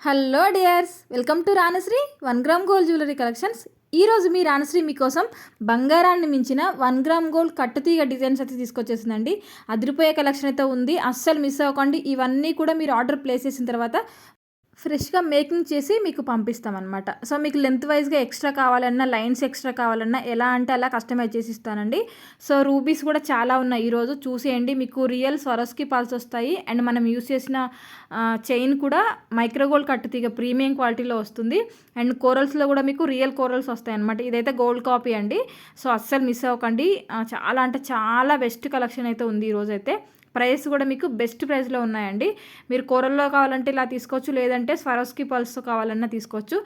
Hello dears, welcome to Ranasri 1 gram gold jewellery collections. ఈరోజు మీ రాణశ్రీ మీకోసం బంగారాన్ని మించిన 1 గ్రామ్ గోల్డ్ కట్టుతీగ డిజైన్స్ అయితే తీసుకొచ్చేసిందండి. అదిరిపోయే కలెక్షన్ అయితే ఉంది, అస్సలు మిస్ అవ్వకండి. ఇవన్నీ కూడా మీరు ఆర్డర్ ప్లేస్ చేసిన తర్వాత ఫ్రెష్గా మేకింగ్ చేసి మీకు పంపిస్తామన్నమాట. సో మీకు లెంత్ వైజ్గా ఎక్స్ట్రా కావాలన్నా, లైన్స్ ఎక్స్ట్రా కావాలన్నా ఎలా అంటే అలా కస్టమైజ్ చేసి ఇస్తానండి. సో రూబీస్ కూడా చాలా ఉన్నాయి ఈరోజు చూసేయండి. మీకు రియల్ స్వరస్కి పల్స్ వస్తాయి. అండ్ మనం యూస్ చేసిన చైన్ కూడా మైక్రోగోల్డ్ కట్టుతీగ ప్రీమియం క్వాలిటీలో వస్తుంది. అండ్ కోరల్స్లో కూడా మీకు రియల్ కోరల్స్ వస్తాయి అనమాట. ఇదైతే గోల్డ్ కాపీ అండి. సో అస్సలు మిస్ అవ్వకండి. చాలా అంటే చాలా బెస్ట్ కలెక్షన్ అయితే ఉంది ఈరోజు అయితే. ప్రైస్ కూడా మీకు బెస్ట్ ప్రైస్లో ఉన్నాయండి. మీరు కోరల్లో కావాలంటే ఇలా తీసుకోవచ్చు, లేదంటే స్వరోస్కి పల్స్తో కావాలన్నా తీసుకోవచ్చు.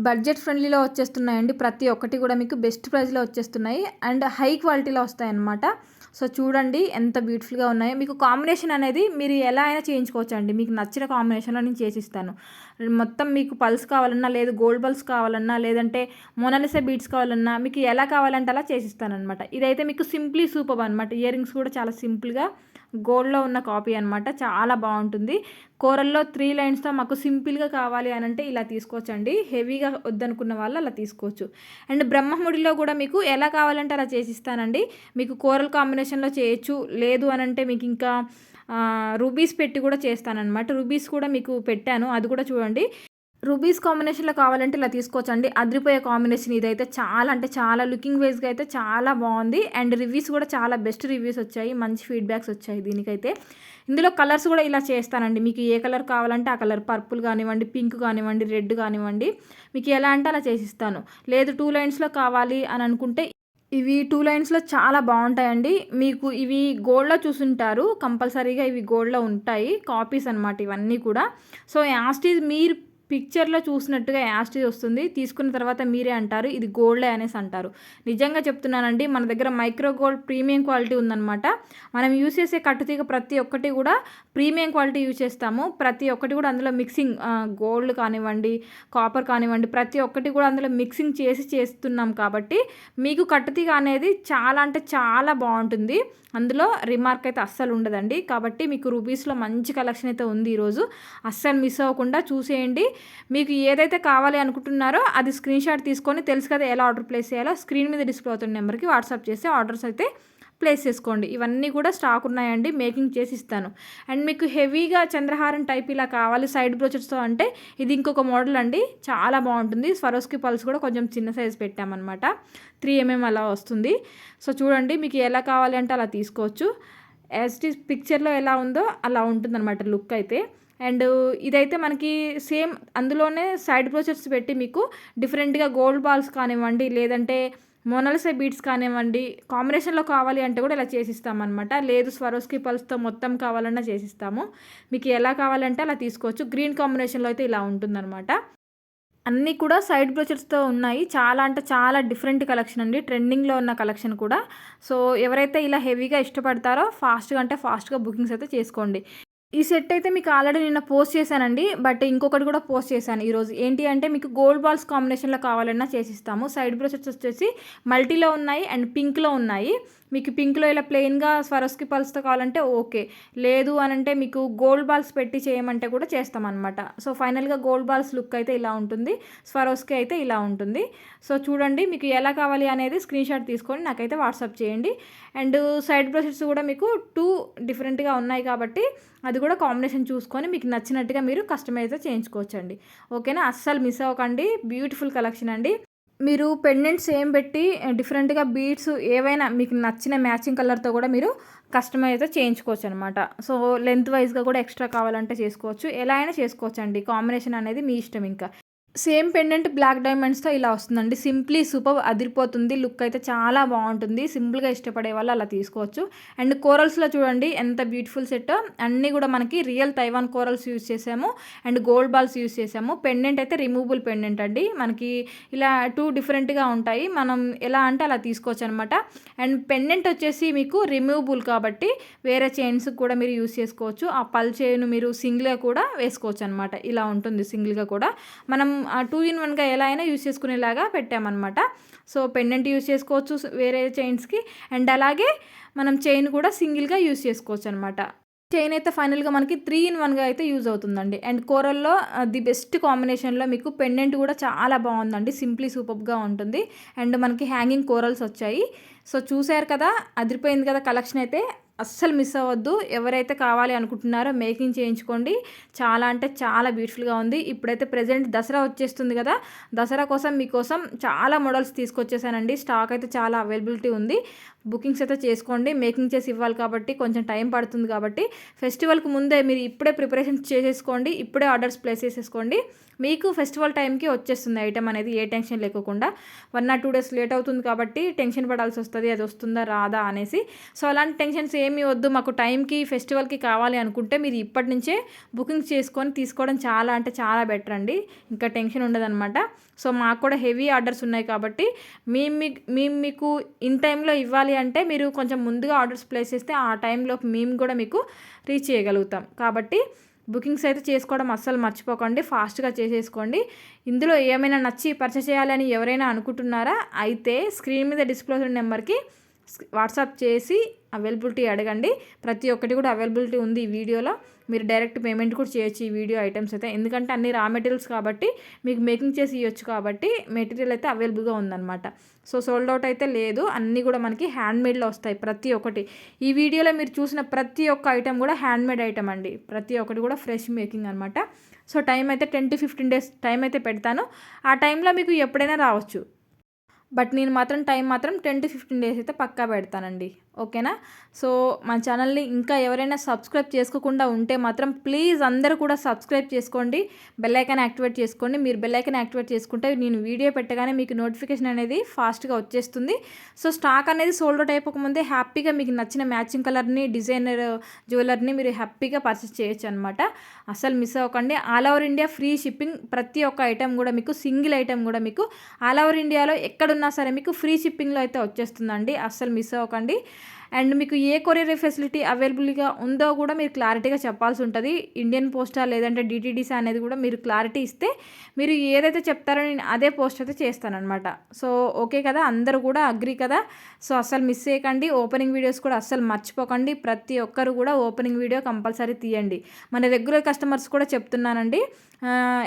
బడ్జెట్ ఫ్రెండ్లీలో వచ్చేస్తున్నాయండి. ప్రతి ఒక్కటి కూడా మీకు బెస్ట్ ప్రైస్లో వచ్చేస్తున్నాయి అండ్ హై క్వాలిటీలో వస్తాయన్నమాట. సో చూడండి ఎంత బ్యూటిఫుల్గా ఉన్నాయో. మీకు కాంబినేషన్ అనేది మీరు ఎలా అయినా చేయించుకోవచ్చు అండి. మీకు నచ్చిన కాంబినేషన్లో నేను చేసిస్తాను. మొత్తం మీకు పల్స్ కావాలన్నా, లేదు గోల్డ్ పల్స్ కావాలన్నా, లేదంటే మోనాలిసా బీడ్స్ కావాలన్నా, మీకు ఎలా కావాలంటే అలా చేసిస్తాను అనమాట. ఇదైతే మీకు సింప్లీ సూపర్ అనమాట. ఇయర్ రింగ్స్ కూడా చాలా సింపుల్గా గోల్డ్లో ఉన్న కాపీ అనమాట. చాలా బాగుంటుంది. కోరల్లో 3 లైన్స్తో మాకు సింపుల్గా కావాలి అని అంటే ఇలా తీసుకోవచ్చండి. హెవీగా వద్దనుకున్న వాళ్ళు అలా తీసుకోవచ్చు. అండ్ బ్రహ్మముడిలో కూడా మీకు ఎలా కావాలంటే అలా చేసిస్తానండి. మీకు కోరల్ కాంబినేషన్లో చేయొచ్చు, లేదు అని అంటే మీకు ఇంకా రూబీస్ పెట్టి కూడా చేస్తానన్నమాట. రూబీస్ కూడా మీకు పెట్టాను, అది కూడా చూడండి. రూబీస్ కాంబినేషన్లో కావాలంటే ఇలా తీసుకోవచ్చండి. అదిరిపోయే కాంబినేషన్ ఇదైతే. చాలా అంటే చాలా లుకింగ్ వైజ్గా అయితే చాలా బాగుంది. అండ్ రివ్యూస్ కూడా చాలా బెస్ట్ రివ్యూస్ వచ్చాయి, మంచి ఫీడ్బ్యాక్స్ వచ్చాయి దీనికైతే. ఇందులో కలర్స్ కూడా ఇలా చేస్తానండి. మీకు ఏ కలర్ కావాలంటే ఆ కలర్, పర్పుల్ కానివ్వండి, పింక్ కానివ్వండి, రెడ్ కానివ్వండి, మీకు ఎలా అంటే అలా చేసిస్తాను. లేదు 2 లైన్స్లో కావాలి అని అనుకుంటే ఇవి 2 లైన్స్లో చాలా బాగుంటాయండి. మీకు ఇవి గోల్డ్లో చూసుంటారు, కంపల్సరీగా ఇవి గోల్డ్లో ఉంటాయి. కాపీస్ అనమాట ఇవన్నీ కూడా. సో యాస్టీజ్ మీరు పిక్చర్లో చూసినట్టుగా యాస్టీజ్ వస్తుంది. తీసుకున్న తర్వాత మీరే అంటారు ఇది గోల్డే అనేసి అంటారు. నిజంగా చెప్తున్నానండి, మన దగ్గర మైక్రో గోల్డ్ ప్రీమియం క్వాలిటీ ఉందన్నమాట. మనం యూస్ చేసే కట్టుతీగ ప్రతి ఒక్కటి కూడా ప్రీమియం క్వాలిటీ యూజ్ చేస్తాము. ప్రతి ఒక్కటి కూడా అందులో మిక్సింగ్, గోల్డ్ కానివ్వండి, కాపర్ కానివ్వండి, ప్రతి ఒక్కటి కూడా అందులో మిక్సింగ్ చేసి చేస్తున్నాం కాబట్టి మీకు కట్టుతీగ అనేది చాలా అంటే చాలా బాగుంటుంది. అందులో రిమార్క్ అయితే అస్సలు ఉండదండి. కాబట్టి మీకు రూబీస్లో మంచి కలెక్షన్ అయితే ఉంది ఈరోజు. అస్సలు మిస్ అవ్వకుండా చూసేయండి. మీకు ఏదైతే కావాలి అనుకుంటున్నారో అది స్క్రీన్ షాట్ తీసుకొని, తెలుసు కదా ఎలా ఆర్డర్ ప్లేస్ చేయాలో, స్క్రీన్ మీద డిస్ప్లే అవుతున్న నెంబర్కి వాట్సాప్ చేసి ఆర్డర్స్ అయితే ప్లేస్ చేసుకోండి. ఇవన్నీ కూడా స్టాక్ ఉన్నాయండి, మేకింగ్ చేసి ఇస్తాను. అండ్ మీకు హెవీగా చంద్రహారం టైప్ ఇలా కావాలి సైడ్ బ్రోచెస్తో అంటే ఇది ఇంకొక మోడల్ అండి, చాలా బాగుంటుంది. స్వరోస్కి పల్స్ కూడా కొంచెం చిన్న సైజ్ పెట్టామన్నమాట, 3mm అలా వస్తుంది. సో చూడండి, మీకు ఎలా కావాలి అంటే అలా తీసుకోవచ్చు. యాజ్ ఇట్ ఈస్ పిక్చర్లో ఎలా ఉందో అలా ఉంటుందన్నమాట లుక్ అయితే. అండ్ ఇదైతే మనకి సేమ్ అందులోనే సైడ్ బ్రోచెస్ పెట్టి మీకు డిఫరెంట్గా గోల్డ్ బాల్స్ కానివ్వండి, లేదంటే మోనాలిసా బీడ్స్ కానివ్వండి, కాంబినేషన్లో కావాలి అంటే కూడా ఇలా చేసిస్తామన్నమాట. లేదు స్వరోస్కి పల్స్తో మొత్తం కావాలన్నా చేసిస్తాము. మీకు ఎలా కావాలంటే అలా తీసుకోవచ్చు. గ్రీన్ కాంబినేషన్లో అయితే ఇలా ఉంటుందన్నమాట. అన్నీ కూడా సైడ్ బ్రోచెస్తో ఉన్నాయి. చాలా అంటే చాలా డిఫరెంట్ కలెక్షన్ అండి, ట్రెండింగ్లో ఉన్న కలెక్షన్ కూడా. సో ఎవరైతే ఇలా హెవీగా ఇష్టపడతారో ఫాస్ట్గా అంటే ఫాస్ట్గా బుకింగ్స్ అయితే చేసుకోండి. ఈ సెట్ అయితే మీకు ఆల్రెడీ నిన్న పోస్ట్ చేశానండి, బట్ ఇంకొకటి కూడా పోస్ట్ చేశాను ఈరోజు. ఏంటి అంటే మీకు గోల్డ్ బాల్స్ కాంబినేషన్లో కావాలన్నా చేసిస్తాము. సైడ్ బ్రోచెస్ వచ్చేసి మల్టీలో ఉన్నాయి అండ్ పింక్లో ఉన్నాయి. మీకు పింక్లో ఇలా ప్లెయిన్గా స్వరోస్కి పల్స్తో కావాలంటే ఓకే, లేదు అని అంటే మీకు గోల్డ్ బాల్స్ పెట్టి చేయమంటే కూడా చేస్తామన్నమాట. సో ఫైనల్గా గోల్డ్ బాల్స్ లుక్ అయితే ఇలా ఉంటుంది, స్వరోస్కి అయితే ఇలా ఉంటుంది. సో చూడండి, మీకు ఎలా కావాలి అనేది స్క్రీన్ షాట్ తీసుకొని నాకైతే వాట్సాప్ చేయండి. అండ్ సైడ్ బ్రషెస్ కూడా మీకు 2 డిఫరెంట్గా ఉన్నాయి కాబట్టి అది కూడా కాంబినేషన్ చూసుకొని మీకు నచ్చినట్టుగా మీరు కస్టమైజ్ చేయించుకోవచ్చండి. ఓకేనా, అస్సలు మిస్ అవ్వకండి. బ్యూటిఫుల్ కలెక్షన్ అండి. మీరు పెండెంట్స్ ఏం పెట్టి డిఫరెంట్గా బీడ్స్ ఏవైనా మీకు నచ్చిన మ్యాచింగ్ కలర్తో కూడా మీరు కస్టమైజ్ చేయించుకోవచ్చు అనమాట. సో లెంత్ వైజ్గా కూడా ఎక్స్ట్రా కావాలంటే చేసుకోవచ్చు, ఎలా అయినా చేసుకోవచ్చు అండి. కాంబినేషన్ అనేది మీ ఇష్టం. ఇంకా సేమ్ పెండెంట్ బ్లాక్ డైమండ్స్తో ఇలా వస్తుందండి. సింప్లీ సూపర్, అదిరిపోతుంది. లుక్ అయితే చాలా బాగుంటుంది. సింపుల్గా ఇష్టపడే వాళ్ళు అలా తీసుకోవచ్చు. అండ్ కోరల్స్లో చూడండి ఎంత బ్యూటిఫుల్ సెట్. అన్నీ కూడా మనకి రియల్ తైవాన్ కోరల్స్ యూజ్ చేసాము అండ్ గోల్డ్ బాల్స్ యూజ్ చేసాము. పెండెంట్ అయితే రిమూవబుల్ పెండెంట్ అండి. మనకి ఇలా 2 డిఫరెంట్గా ఉంటాయి, మనం ఎలా అంటే అలా తీసుకోవచ్చు అనమాట. అండ్ పెండెంట్ వచ్చేసి మీకు రిమూవబుల్ కాబట్టి వేరే చైన్స్ కూడా మీరు యూజ్ చేసుకోవచ్చు. ఆ పల్ చైన్ మీరు సింగిల్గా కూడా వేసుకోవచ్చు అనమాట. ఇలా ఉంటుంది సింగిల్గా కూడా. మనం 2 in 1గా ఎలా అయినా యూజ్ చేసుకునేలాగా పెట్టామన్నమాట. సో పెండెంట్ యూజ్ చేసుకోవచ్చు వేరే చైన్స్కి, అండ్ అలాగే మనం చైన్ కూడా సింగిల్గా యూజ్ చేసుకోవచ్చు అనమాట. చైన్ అయితే ఫైనల్గా మనకి 3-in-1గా అయితే యూజ్ అవుతుందండి. అండ్ కోరల్లో ది బెస్ట్ కాంబినేషన్లో మీకు పెండెంట్ కూడా చాలా బాగుందండి. సింప్లీ సూపర్గా ఉంటుంది. అండ్ మనకి హ్యాంగింగ్ కోరల్స్ వచ్చాయి. సో చూసారు కదా, అదిరిపోయింది కదా కలెక్షన్ అయితే. అస్సలు మిస్ అవ్వద్దు. ఎవరైతే కావాలి అనుకుంటున్నారో మేకింగ్ చేయించుకోండి. చాలా అంటే చాలా బ్యూటిఫుల్గా ఉంది. ఇప్పుడైతే ప్రెజెంట్ దసరా వచ్చేస్తుంది కదా, దసరా కోసం మీకోసం చాలా మోడల్స్ తీసుకొచ్చేసానండి. స్టాక్ అయితే చాలా అవైలబిలిటీ ఉంది. బుకింగ్స్ అయితే చేసుకోండి. మేకింగ్ చేసి ఇవ్వాలి కాబట్టి కొంచెం టైం పడుతుంది కాబట్టి ఫెస్టివల్కి ముందే మీరు ఇప్పుడే ప్రిపరేషన్స్ చేసేసుకోండి. ఇప్పుడే ఆర్డర్స్ ప్లేస్ చేసేసుకోండి. మీకు ఫెస్టివల్ టైంకి వచ్చేస్తుంది ఐటమ్ అనేది, ఏ టెన్షన్ లేకుండా. 1 or 2 days లేట్ అవుతుంది కాబట్టి టెన్షన్ పడాల్సి వస్తుంది, అది వస్తుందా రాదా అనేసి. సో అలాంటి టెన్షన్స్ ఏమీ వద్దు. మాకు టైంకి ఫెస్టివల్కి కావాలి అనుకుంటే మీరు ఇప్పటి నుంచే బుకింగ్ చేసుకొని తీసుకోవడం చాలా అంటే చాలా బెటర్ అండి. ఇంకా టెన్షన్ ఉండదన్నమాట. సో మాకు కూడా హెవీ ఆర్డర్స్ ఉన్నాయి కాబట్టి మేము మీకు ఇన్ టైంలో ఇవ్వాలి అంటే మీరు కొంచెం ముందుగా ఆర్డర్స్ ప్లేస్ చేస్తే ఆ టైంలో మేము కూడా మీకు రీచ్ చేయగలుగుతాం. కాబట్టి బుకింగ్స్ అయితే చేసుకోవడం అస్సలు మర్చిపోకండి. ఫాస్ట్గా చేసేసుకోండి. ఇందులో ఏమైనా నచ్చి పర్చేస్ చేయాలని ఎవరైనా అనుకుంటున్నారా అయితే స్క్రీన్ మీద డిస్ప్లే ఉన్న నెంబర్కి వాట్సాప్ చేసి అవైలబిలిటీ అడగండి. ప్రతి ఒక్కటి కూడా అవైలబిలిటీ ఉంది ఈ వీడియోలో. మీరు డైరెక్ట్ పేమెంట్ కూడా చేయొచ్చు ఈ వీడియో ఐటమ్స్ అయితే, ఎందుకంటే అన్ని రా మెటీరియల్స్ కాబట్టి మీకు మేకింగ్ చేసి ఇవ్వచ్చు కాబట్టి మెటీరియల్ అయితే అవైలబుల్గా ఉందన్నమాట. సో సోల్డ్ అవుట్ అయితే లేదు. అన్నీ కూడా మనకి హ్యాండ్మేడ్లో వస్తాయి ప్రతి ఒక్కటి. ఈ వీడియోలో మీరు చూసిన ప్రతి ఒక్క ఐటమ్ కూడా హ్యాండ్మేడ్ ఐటమ్ అండి. ప్రతి ఒక్కటి కూడా ఫ్రెష్ మేకింగ్ అనమాట. సో టైం అయితే 10 to 15 days టైం అయితే పెడతాను. ఆ టైంలో మీకు ఎప్పుడైనా రావచ్చు. బట్ నేను మాత్రం టైం మాత్రం 10 to 15 days అయితే పక్కా పెడతానండి. ఓకేనా? సో మన ఛానల్ని ఇంకా ఎవరైనా సబ్స్క్రైబ్ చేసుకోకుండా ఉంటే మాత్రం ప్లీజ్ అందరూ కూడా సబ్స్క్రైబ్ చేసుకోండి. బెల్ ఐకాన్ యాక్టివేట్ చేసుకోండి. మీరు బెల్ ఐకాన్ యాక్టివేట్ చేసుకుంటే నేను వీడియో పెట్టగానే మీకు నోటిఫికేషన్ అనేది ఫాస్ట్గా వచ్చేస్తుంది. సో స్టాక్ అనేది సోల్డ్ అవుట్ అయిపోకముందే హ్యాపీగా మీకు నచ్చిన మ్యాచింగ్ కలర్ని, డిజైనర్ జ్యువెలర్ని మీరు హ్యాపీగా పర్చేస్ చేయొచ్చు అనమాట. అసలు మిస్ అవ్వకండి. All over India free shipping. ప్రతి ఒక్క ఐటమ్ కూడా మీకు, సింగిల్ ఐటమ్ కూడా మీకు ఆల్ ఓవర్ ఇండియాలో ఎక్కడున్నా సరే మీకు ఫ్రీ షిప్పింగ్లో అయితే వచ్చేస్తుందండి. అస్సలు మిస్ అవ్వకండి. అండ్ మీకు ఏ కొరియర్ ఫెసిలిటీ అవైలబుల్గా ఉందో కూడా మీరు క్లారిటీగా చెప్పాల్సి ఉంటుంది. ఇండియన్ పోస్టా లేదంటే డిటీడీసీ అనేది కూడా మీరు క్లారిటీ ఇస్తే మీరు ఏదైతే చెప్తారో నేను అదే పోస్ట్ అయితే చేస్తానన్నమాట. సో ఓకే కదా, అందరూ కూడా అగ్రీ కదా. సో అస్సలు మిస్ చేయకండి. ఓపెనింగ్ వీడియోస్ కూడా అస్సలు మర్చిపోకండి. ప్రతి ఒక్కరు కూడా ఓపెనింగ్ వీడియో కంపల్సరీ తీయండి. మన రెగ్యులర్ కస్టమర్స్ కూడా చెప్తున్నానండి.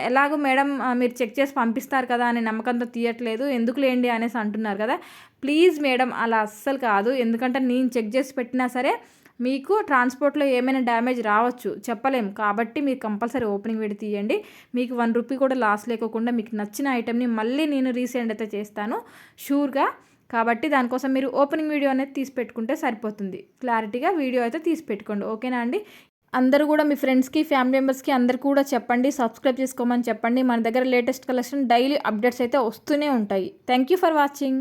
ఎలాగో మేడం మీరు చెక్ చేసి పంపిస్తారు కదా అని నమ్మకంతో తీయట్లేదు, ఎందుకు లేండి అనేసి అంటున్నారు కదా. ప్లీజ్ మేడం, అలా అస్సలు కాదు. ఎందుకంటే నేను చెక్ చేసి పెట్టినా సరే మీకు ట్రాన్స్పోర్ట్లో ఏమైనా డ్యామేజ్ రావచ్చు, చెప్పలేము. కాబట్టి మీరు కంపల్సరీ ఓపెనింగ్ వీడియో తీయండి. మీకు 1 రూపీ కూడా లాస్ లేకోకుండా మీకు నచ్చిన ఐటెంని మళ్ళీ నేను రీసెండ్ అయితే చేస్తాను షూర్గా. కాబట్టి దానికోసం మీరు ఓపెనింగ్ వీడియో అనేది తీసి పెట్టుకుంటే సరిపోతుంది. క్లారిటీగా వీడియో అయితే తీసి పెట్టుకోండి. ఓకేనా అండి? అందరూ కూడా మీ ఫ్రెండ్స్కి, ఫ్యామిలీ మెంబర్స్కి అందరికీ కూడా చెప్పండి, సబ్స్క్రైబ్ చేసుకోమని చెప్పండి. మన దగ్గర లేటెస్ట్ కలెక్షన్ డైలీ అప్డేట్స్ అయితే వస్తూనే ఉంటాయి. Thank you for watching.